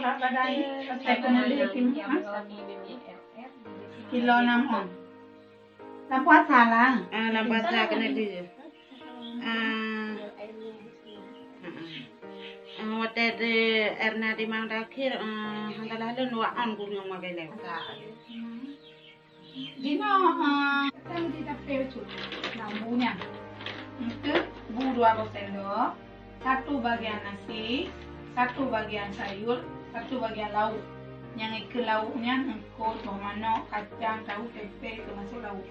berat badan saya kena lihat kilo 6 on. Lampu asal lah. Lampu asal kena dia. Waktu de erna di mang dakhir hantalah lu nuan kunyong magelem. Dino kita mesti tahu tu lampunya. Itu bu 2 sendok, 1 bagian nasi, 1 bagian sayur, 1 bagian lauk. Yang ke lauknya engkau tomat, kacang, tahu, tempe itu masuk lauk.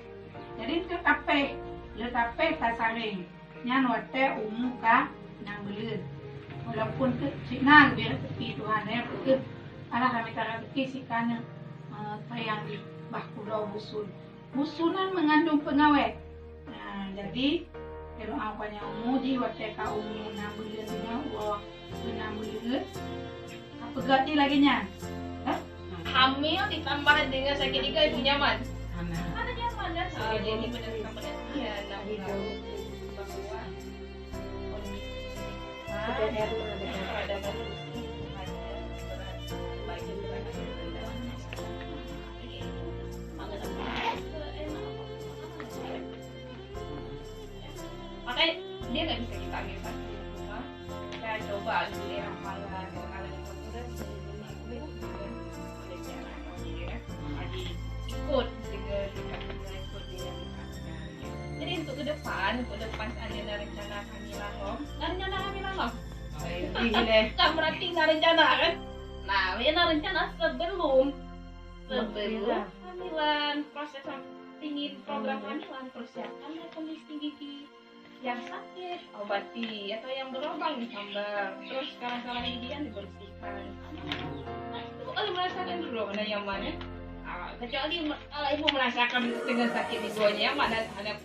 Jadi itu tape, le tape tasaring. Yang waktu umuka yang beli. Walaupun tu Cina lebih rezeki Tuhan betul. Alah kami tak rezeki sikanya tayang di Bahkulau Busun. Busunan mengandung pengawet. Jadi kalau awaknya umuji waktu kau nak beli ni, nak beli apa ganti lagi nya? Hamil ditambah dengan sakit liga ibu nyaman. Mana nyaman dah. Jadi benar penelitian nak tahu bahawa ada baru makanya dia nggak bisa kita ambil satu. Saya coba dulu yang malah kalau yang udah ikut dengan ikut dia. Jadi untuk ke depan ada rencana kami langom. Rencana kami langom. Kan berarti nak rencana kan? Nah, ini rencana sebelum hamilan, proses tinggi program hamilan, persiapkan kondisi gigi yang sakit, obati atau yang berlubang ditambah. Terus sekarang gigi yang dibersihkan. Nah, itu kalau merasakan dulu mana yang mana. Kecuali ibu merasakan dengan sakit di bawahnya, mana ada